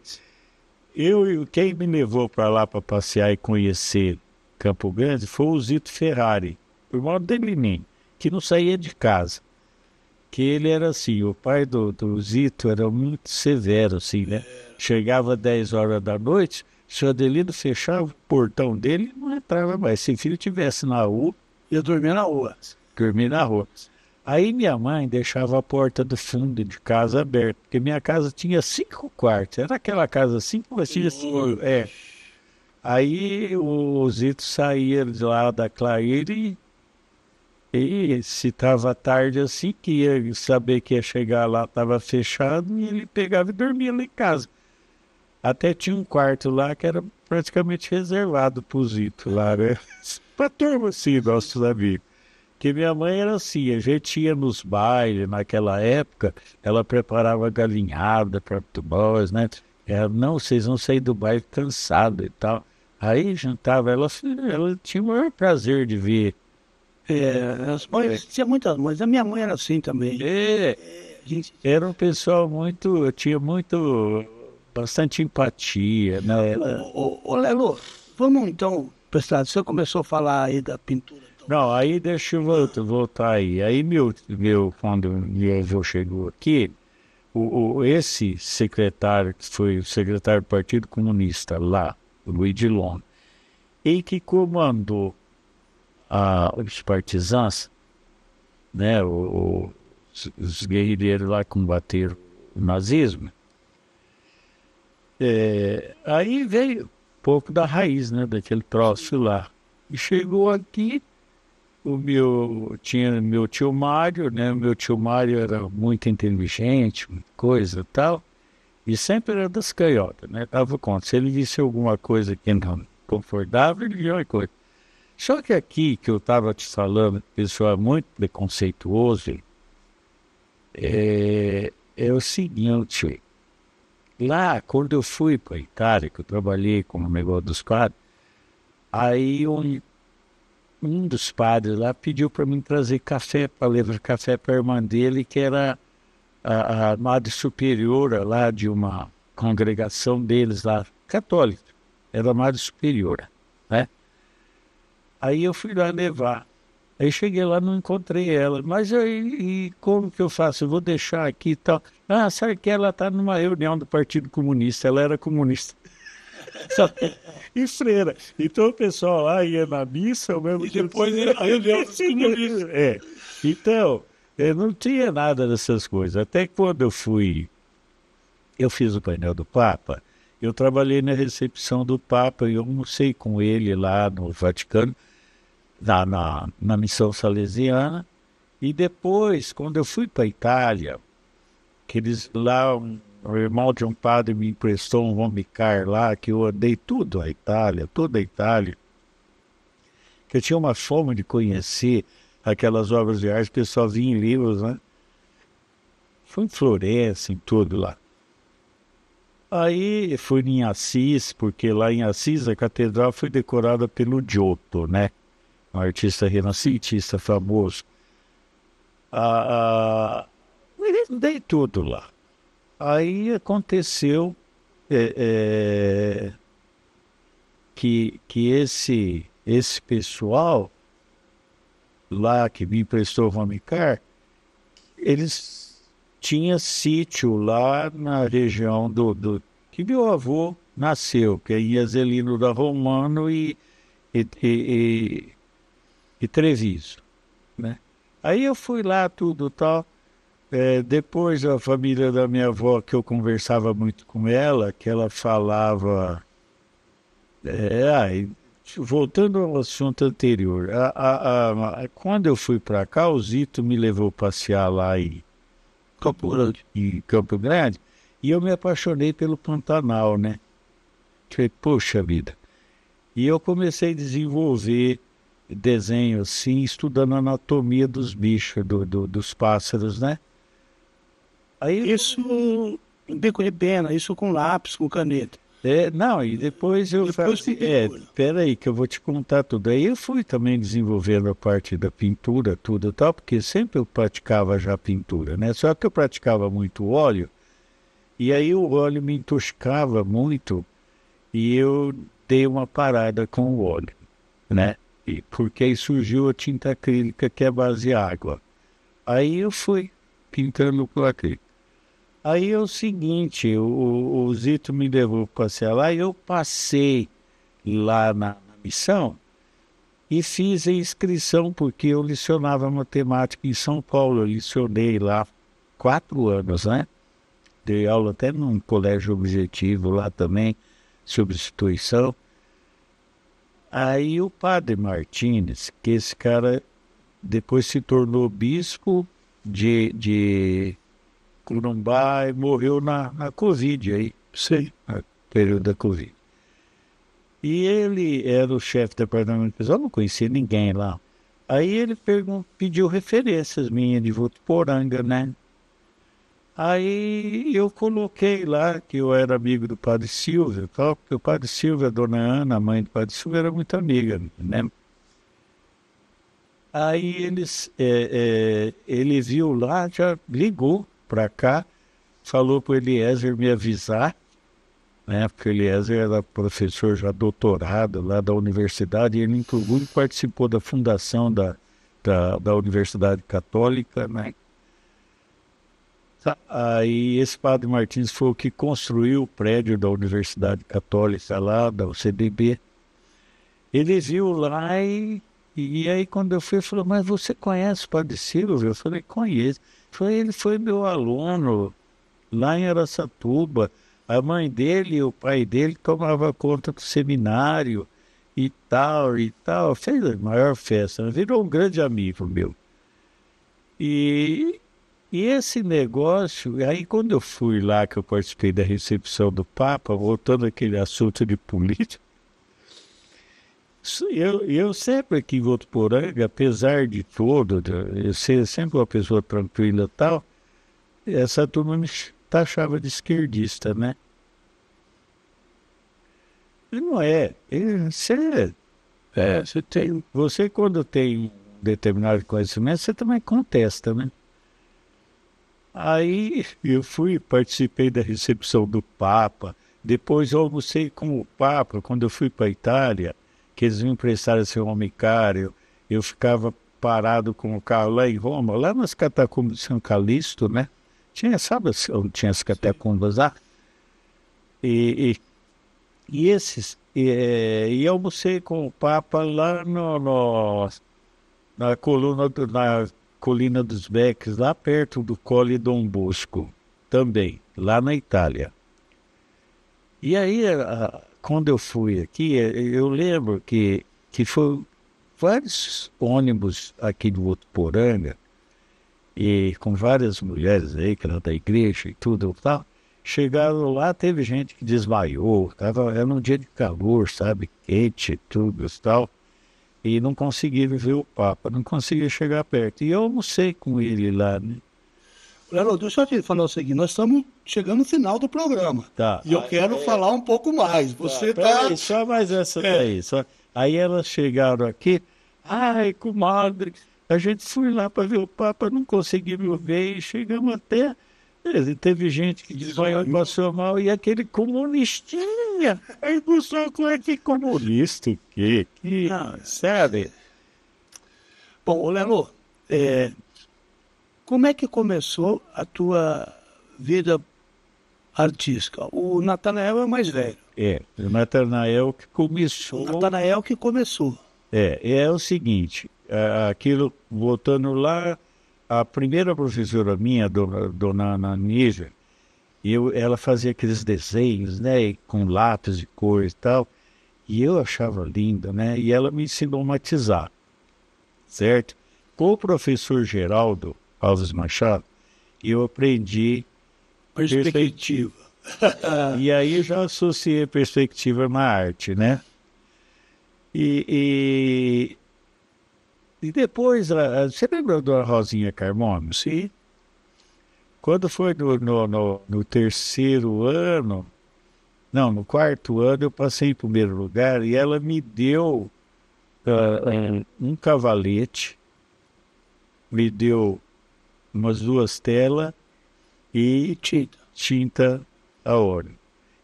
quem me levou para lá para passear e conhecer Campo Grande foi o Zito Ferrari, o irmão dele, que não saía de casa. Que ele era assim, o pai do Zito era muito severo, assim, né? Chegava às 10 horas da noite, o senhor Adelino fechava o portão dele e não entrava mais. Se o filho estivesse na rua, ia dormir na rua. Dormir na rua. Aí minha mãe deixava a porta do fundo de casa aberta, porque minha casa tinha 5 quartos. Era aquela casa assim, mas tinha 5. Aí o Zito saía de lá da Claire e se estava tarde assim, que ia saber que ia chegar lá, estava fechado, e ele pegava e dormia lá em casa. Até tinha um quarto lá que era praticamente reservado para o Zito lá, né? Para turma assim, nossos amigos. Porque minha mãe era assim, a gente ia nos bailes naquela época, ela preparava galinhada para nós, né? Vocês vão sair do baile cansado e tal. Aí jantava, ela tinha o maior prazer de ver. As mães, tinha muitas mães, a minha mãe era assim também. Era um pessoal tinha bastante empatia, né? Ô Lelo, vamos então, prestar, você começou a falar aí da pintura. Então. Não, aí deixa eu voltar aí. Aí quando meu avô chegou aqui, esse secretário, que foi o secretário do Partido Comunista lá, o Luiz de Long, e que comandou os partisãs, né, os guerrilheiros lá combateram o nazismo. Aí veio um pouco da raiz, né, daquele troço lá. E chegou aqui, tinha meu tio Mário, né? Meu tio Mário era muito inteligente, coisa e tal, e sempre era das canhotas, né? Dava conta. Se ele disse alguma coisa que não concordava, ele ia coisa. Só que aqui, que eu estava te falando, pessoal é muito preconceituoso, é o seguinte, lá, quando eu fui para a Itália, que eu trabalhei com o negócio dos quadros, aí um dos padres lá pediu para mim trazer café, para levar café para a irmã dele, que era a madre superiora lá de uma congregação deles lá, católica, era a madre superiora, né? Aí eu fui lá levar. Aí cheguei lá, não encontrei ela. Mas aí, e como que eu faço? Eu vou deixar aqui e tal. Ah, sabe que ela está numa reunião do Partido Comunista. Ela era comunista. E freira. Então o pessoal lá ia na missa, ao mesmo tempo. Depois a reunião dos comunistas. Então, não tinha nada dessas coisas. Até que quando eu fiz o painel do Papa, eu trabalhei na recepção do Papa e eu almocei com ele lá no Vaticano, na missão salesiana. E depois, quando eu fui para a Itália, que eles lá, o irmão de um padre me emprestou um Romicar lá, que eu andei tudo a Itália, toda a Itália, que eu tinha uma fome de conhecer aquelas obras de arte, o pessoal vinha em livros, né? Foi em Florença, em tudo lá. Aí fui em Assis, porque lá em Assis a catedral foi decorada pelo Giotto, né? Um artista renascentista famoso. Dei tudo lá. Aí aconteceu que esse pessoal lá que me emprestou o Romicar, eles tinham sítio lá na região que meu avô nasceu, que é em Azelino da Romano e Treviso, né? Aí eu fui lá, tudo tal. Depois a família da minha avó, que eu conversava muito com ela, que ela falava... voltando ao assunto anterior, quando eu fui para cá, o Zito me levou passear lá em Campo Grande, e eu me apaixonei pelo Pantanal, né? Falei, poxa vida. E eu comecei a desenvolver desenho assim, estudando a anatomia dos bichos, dos pássaros, né? Aí Isso em bico de pena, isso com lápis, com caneta. não, e depois eu falei, peraí que eu vou te contar tudo. Aí eu fui também desenvolvendo a parte da pintura, tudo e tal, porque sempre eu praticava já pintura, né? Só que eu praticava muito óleo, e aí o óleo me intoxicava muito, e eu dei uma parada com o óleo, né? Porque aí surgiu a tinta acrílica, que é base de água. Aí eu fui pintando com acrílico. Aí é o seguinte, o Zito me levou para passear lá e eu passei lá na missão e fiz a inscrição, porque eu licionava matemática em São Paulo. Eu licionei lá 4 anos, né? Dei aula até num colégio objetivo lá também, substituição. Aí o padre Martins, que esse cara depois se tornou bispo de Corumbá e morreu na Covid aí, Sei. no período da Covid. E ele era o chefe do departamento pessoal, não conhecia ninguém lá. Aí ele pediu referências minhas de Votuporanga, né? Aí eu coloquei lá que eu era amigo do padre Silvio, porque o padre Silvio, a dona Ana, a mãe do padre Silvio, era muito amiga, né? Aí ele viu lá, já ligou para cá, falou para o Eliezer me avisar, né? Porque o Eliezer era professor já doutorado lá da universidade, e ele inclusive participou da fundação da Universidade Católica, né? Aí esse padre Martins foi o que construiu o prédio da Universidade Católica lá, da UCDB. Ele viu lá e aí quando eu fui, ele falou, mas você conhece o padre Silvio? Eu falei, conheço. Ele foi meu aluno lá em Araçatuba. A mãe dele e o pai dele tomavam conta do seminário. e tal, e tal. Fez a maior festa, né? Virou um grande amigo meu. E, e esse negócio, aí quando eu fui lá, que eu participei da recepção do Papa, voltando àquele assunto de política, eu sempre aqui em Votuporanga, apesar de tudo, eu ser sempre uma pessoa tranquila e tal, essa turma me taxava de esquerdista, né? E não é. Você tem. Você quando tem um determinado conhecimento, você também contesta, né? Aí eu fui, participei da recepção do Papa, depois eu almocei com o Papa, quando eu fui para a Itália, que eles me emprestaram seu homem caro, eu ficava parado com o carro lá em Roma, lá nas catacumbas de São Calixto, né? Tinha, sabe onde tinha as catacumbas lá? E, e almocei com o Papa lá na Colina dos Becques, lá perto do Colle Dom Bosco, também, lá na Itália. E aí, quando eu fui aqui, eu lembro que foi vários ônibus aqui do Votuporanga, e com várias mulheres aí, que eram da igreja e tudo e tal. Chegaram lá, teve gente que desmaiou, era um dia de calor, sabe, quente e tudo e tal, e não conseguiram ver o Papa, não conseguiram chegar perto. E eu almocei com ele lá, né? Leandro, deixa eu te falar o seguinte, nós estamos chegando no final do programa. Tá. E eu quero falar um pouco mais. Você tá. Peraí, só mais essa daí. Aí elas chegaram aqui, ai, comadre, a gente foi lá para ver o Papa, não conseguimos ver, e chegamos até. Teve gente que desmaiou e passou mal, e aquele comunistinha. Aí o pessoal, como é que comunista? O quê? Sabe? Bom, Leandro, como é que começou a tua vida artística? O Natanael é mais velho. O Natanael que começou. O Natanael que começou. É o seguinte, aquilo, voltando lá, a primeira professora minha, dona Ana Níger, ela fazia aqueles desenhos, né, com lápis de cor e tal, e eu achava linda, né, e ela me ensinou a matizar, certo? Com o professor Geraldo Alves Machado, eu aprendi perspectiva. E aí já associei perspectiva na arte, né? E depois, você lembra da Rosinha Carmona? Sim. Quando foi no terceiro ano, não, no quarto ano, eu passei em primeiro lugar e ela me deu um cavalete, me deu umas 2 telas e tinta a óleo.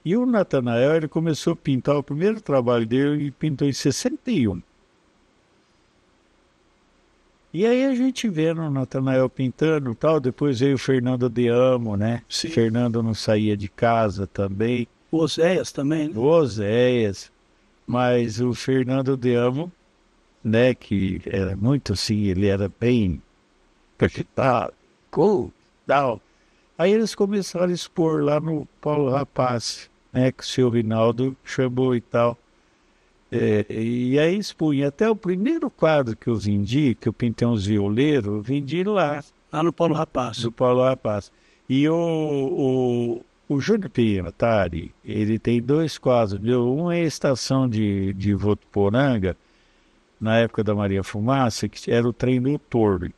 E o Natanael, ele começou a pintar, o primeiro trabalho dele, ele pintou em 61. E aí a gente vendo o Natanael pintando e tal, depois veio o Fernando de Amo, né? Sim. Fernando não saía de casa também. O Oséias também, né? O Oséias. Mas o Fernando de Amo, né, que era muito assim, ele era bem tal, tal. Aí eles começaram a expor lá no Paulo Rapaz, né, que o seu Rinaldo chamou e tal. E aí expunha até o primeiro quadro que eu vendi, que eu pintei uns violeiros, eu vendi lá. Lá no Paulo Rapaz. Do Paulo Rapaz. E o Júnior Piantari, ele tem 2 quadros. Um é a estação de Votuporanga, na época da Maria Fumaça, que era o trem do Torre.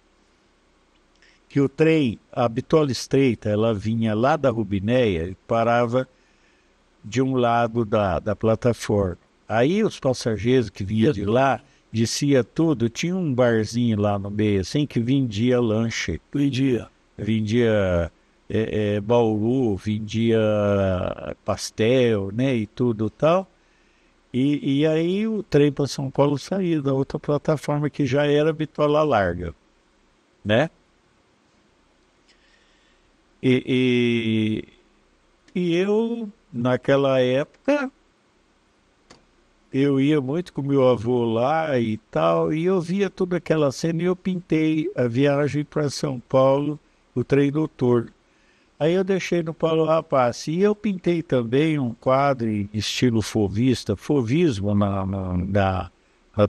Que o trem, a bitola estreita, ela vinha lá da Rubinéia e parava de um lado da plataforma. Aí os passageiros que vinham de lá, descia tudo, tinha um barzinho lá no meio, assim, que vendia lanche. Vendia bauru, vendia pastel, né, e tudo tal. E aí o trem para São Paulo saía da outra plataforma, que já era bitola larga, né? E eu, naquela época, eu ia muito com meu avô lá e tal, e eu via toda aquela cena e eu pintei a viagem para São Paulo, o trem do Torre. Aí eu deixei no Paulo Rapaz. E eu pintei também um quadro em estilo fauvista, fauvismo na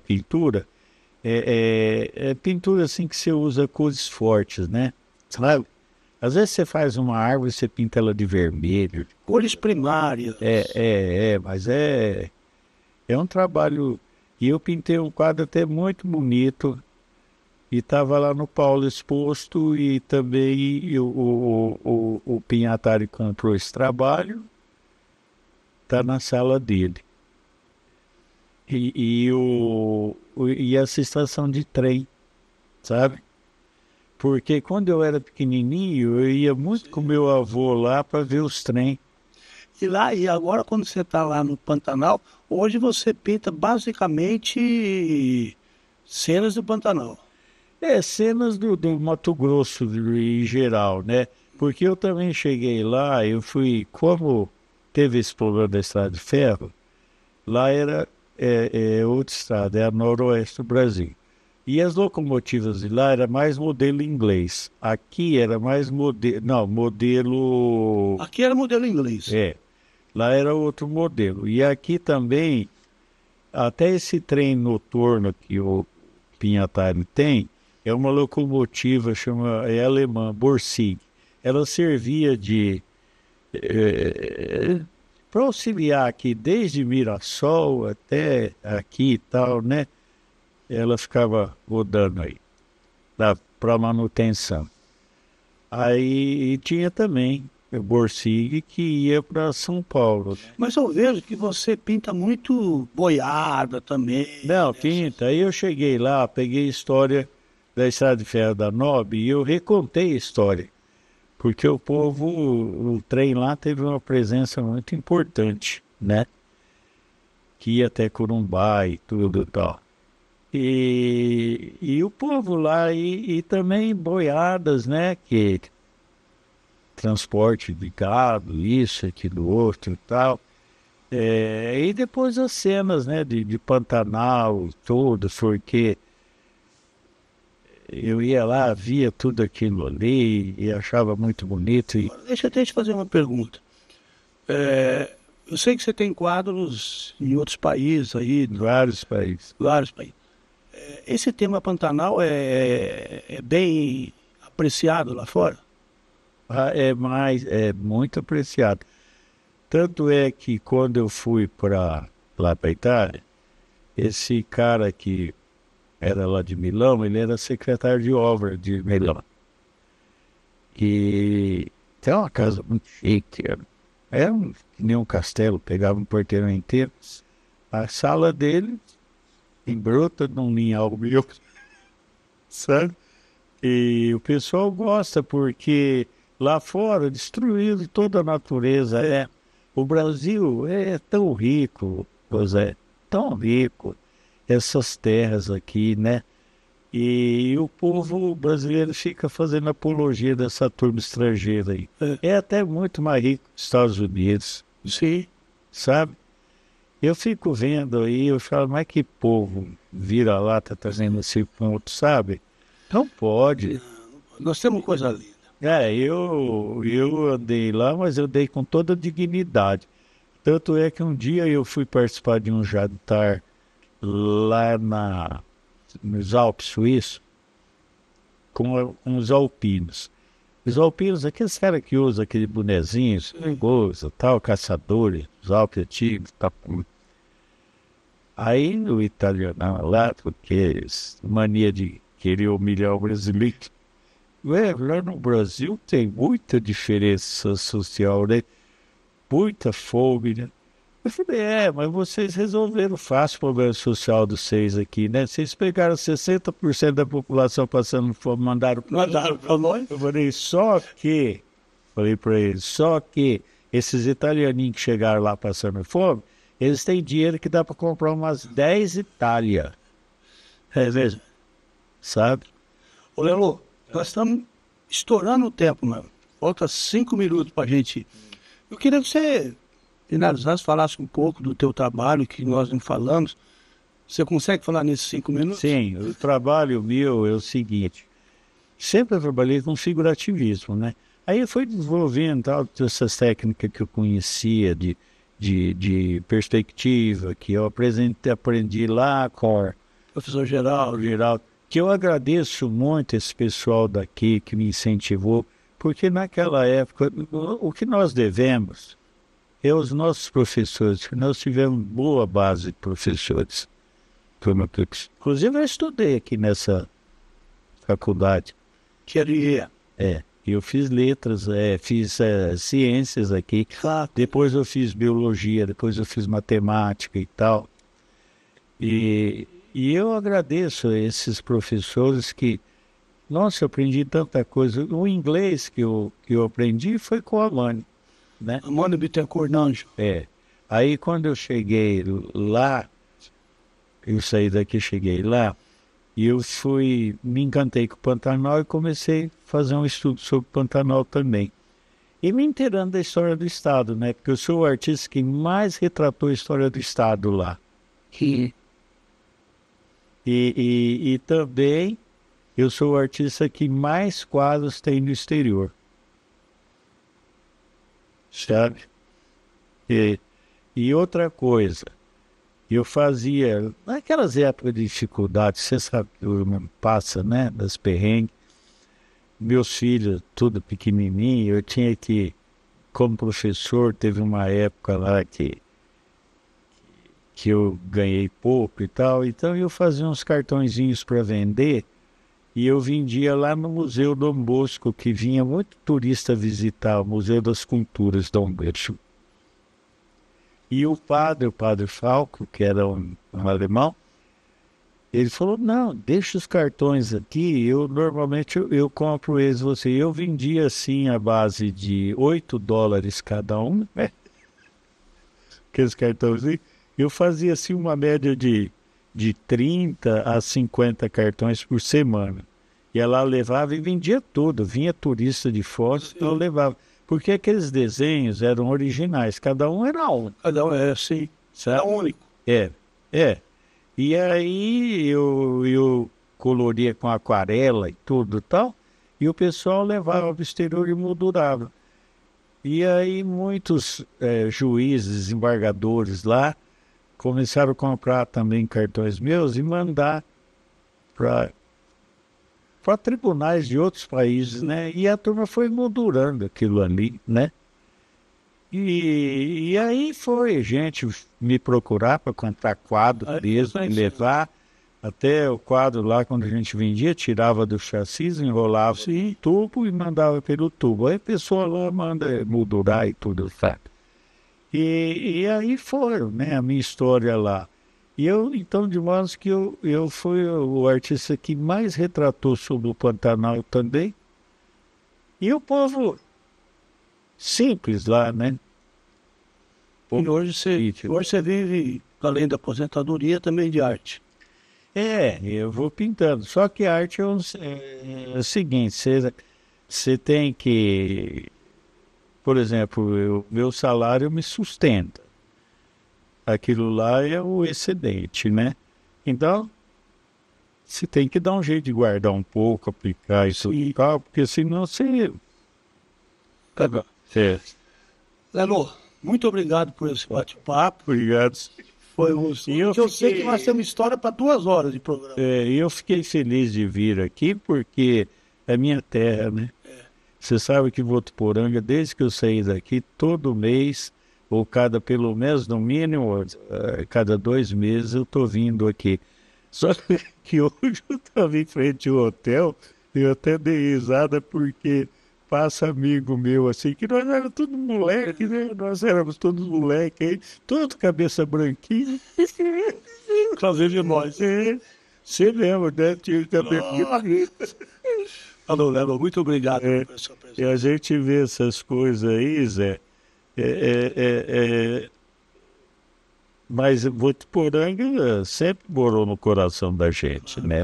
pintura. É pintura assim que você usa cores fortes, né? Sabe? Às vezes você faz uma árvore e você pinta ela de vermelho. Cores primárias. Mas é um trabalho. E eu pintei um quadro até muito bonito. E estava lá no Paulo exposto e também o Pinhatari comprou esse trabalho, está na sala dele. E essa estação de trem, sabe? Porque quando eu era pequenininho, eu ia muito com meu avô lá para ver os trem. E agora quando você está lá no Pantanal, hoje você pinta basicamente cenas do Pantanal. Cenas do Mato Grosso em geral, né? Porque eu também cheguei lá, eu fui, como teve esse problema da estrada de ferro, lá era outra estrada, é a noroeste do Brasil. E as locomotivas de lá era mais modelo inglês. Aqui era mais modelo... Aqui era modelo inglês. Lá era outro modelo. E aqui também, até esse trem noturno que o Pinhatari tem, é uma locomotiva, é alemã, Borsig. Ela servia para auxiliar aqui, desde Mirassol até aqui e tal, né? Ela ficava rodando aí, para manutenção. Aí tinha também o Borsig que ia para São Paulo. Né? Mas eu vejo que você pinta muito boiada também. Não, pinta. Aí eu cheguei lá, peguei história da Estrada de Ferro da Nobre e eu recontei a história. Porque o povo, o trem lá teve uma presença muito importante, né? Que ia até Corumbá e tudo e tal. E o povo lá, e também boiadas, né? Que transporte de gado, isso, aquilo, outro e tal. E depois as cenas, né? De Pantanal, tudo, porque eu ia lá, via tudo aquilo ali e achava muito bonito. Deixa eu te fazer uma pergunta. Eu sei que você tem quadros em outros países aí. Vários países. Vários países. Esse tema Pantanal é bem apreciado lá fora? É muito apreciado. Tanto é que quando eu fui lá para a Itália, esse cara que era lá de Milão, ele era secretário de obra de Milão. E tem uma casa muito chique, era nem um castelo, pegava um quarteirão inteiro. A sala dele, em bruta, num linhal meu, sabe? E o pessoal gosta porque lá fora destruíram toda a natureza. O Brasil é tão rico, José, tão rico. Essas terras aqui, né? E o povo brasileiro fica fazendo apologia dessa turma estrangeira aí. É até muito mais rico que os Estados Unidos. Sim. Sabe? Eu fico vendo aí, eu falo, mas que povo vira lá, tá trazendo esse ponto, sabe? Não pode. Nós temos coisa linda. Eu andei lá, mas eu andei com toda a dignidade. Tanto é que um dia eu fui participar de um jantar lá nos Alpes suíços, com os alpinos. Os alpinos, aqueles caras que usam aquele bonezinho, coisa, tal, caçadores, os Alpes antigos, tal. Aí o italiano lá, porque mania de querer humilhar o brasileiro. Lá no Brasil tem muita diferença social, né? Muita fome, né? Eu falei, mas vocês resolveram fácil o problema social dos seis aqui, né? Vocês pegaram 60% da população passando fome, mandaram para nós. Eu falei para eles, só que esses italianinhos que chegaram lá passando fome, eles têm dinheiro que dá para comprar umas 10 Itália. Veja. Sabe? Ô, Lelo, nós estamos estourando o tempo, mano. Falta 5 minutos para a gente. Eu queria que você finalizasse, falasse um pouco do teu trabalho, que nós não falamos. Você consegue falar nesses 5 minutos? Sim, o trabalho meu é o seguinte. Sempre eu trabalhei com figurativismo, né? Aí eu fui desenvolvendo tal, essas técnicas que eu conhecia de perspectiva, que eu aprendi lá com Professor Geraldo. o Geraldo, que eu agradeço muito esse pessoal daqui que me incentivou, porque naquela época o que nós devemos é os nossos professores, que nós tivemos boa base de professores. Inclusive eu estudei aqui nessa faculdade. Queria. Eu fiz letras, fiz ciências aqui, Claro. depois eu fiz biologia, depois eu fiz matemática e tal. E eu agradeço a esses professores que, nossa, eu aprendi tanta coisa. O inglês que eu aprendi foi com a Mani, né? Mano Bittencourt Nanjo. Aí quando eu cheguei lá, eu saí daqui, cheguei lá, e eu me encantei com o Pantanal e comecei a fazer um estudo sobre o Pantanal também. E me inteirando da história do Estado, né? Porque eu sou o artista que mais retratou a história do Estado lá. E também eu sou o artista que mais quadros tem no exterior. Sabe? E outra coisa, eu fazia, naquelas épocas de dificuldade, você sabe que o irmão passa, né, das perrengues, meus filhos, tudo pequenininho, eu tinha que, como professor, teve uma época lá que eu ganhei pouco e tal, então eu fazia uns cartõezinhos para vender, e eu vendia lá no Museu Dom Bosco, que vinha muito turista visitar, o Museu das Culturas Dom Bosco. E o padre Falco, que era um alemão, ele falou, não, deixa os cartões aqui, normalmente eu compro eles você. Eu vendia assim a base de $8 cada um, né? Aqueles cartões. Eu fazia assim uma média de 30 a 50 cartões por semana. E ela levava e vendia tudo, vinha turista de fora, então eu levava. Porque aqueles desenhos eram originais, cada um era um. Cada um é assim, sabe? é único. E aí eu coloria com aquarela e tudo e tal, e o pessoal levava para o exterior e moldurava. E aí muitos juízes, embargadores lá, começaram a comprar também cartões meus e mandar para tribunais de outros países, né? E a turma foi moldurando aquilo ali, né? E aí foi gente me procurar para comprar quadro mesmo, e levar até o quadro lá, quando a gente vendia, tirava do chassi, enrolava em tubo e mandava pelo tubo. Aí a pessoa lá manda moldurar e tudo, sabe? E aí foi, né, a minha história lá. E eu, então, de modo que eu fui o artista que mais retratou sobre o Pantanal também. E o povo simples lá, né? E hoje você vive, além da aposentadoria, também de arte. Eu vou pintando. Só que a arte é o seguinte, você tem que... Por exemplo, meu salário me sustenta. Aquilo lá é o excedente, né? Então, você tem que dar um jeito de guardar um pouco, aplicar isso e tal, porque senão você... Lelo, muito obrigado por esse bate-papo. Obrigado. Foi um... Eu sei que nós temos história para 2 horas de programa. Eu fiquei feliz de vir aqui, porque é minha terra, né? Você sabe que Votuporanga, desde que eu saí daqui, todo mês, ou pelo menos, no mínimo, cada 2 meses, eu estou vindo aqui. Só que hoje eu estava em frente ao hotel, eu até dei risada porque passa amigo meu assim, que nós éramos todos moleque, né? Nós éramos todos moleque, aí, todo cabeça branquinha. Inclusive de nós. Você lembra, né? Tinha cabelo. Alô, Lelo, muito obrigado pela sua presença. E a gente vê essas coisas aí, Zé. Mas Votuporanga sempre morou no coração da gente, né?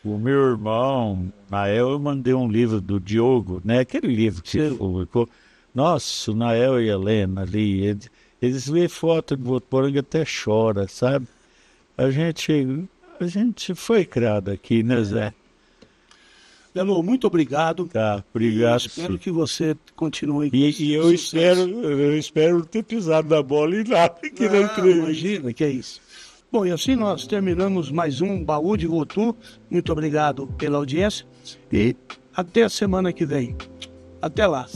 O meu irmão, Nael, eu mandei um livro do Diogo, né? Aquele livro que ele publicou. Nossa, o Nael e a Helena ali, eles veem foto de Votuporanga até chora, sabe? A gente foi criado aqui, né, Zé? Belo, muito obrigado. Tá, obrigado. Espero que você continue. E eu espero não ter pisado na bola e nada que não creio. Imagina, que é isso. Bom, e assim nós terminamos mais um Baú de Votu. Muito obrigado pela audiência e até a semana que vem. Até lá.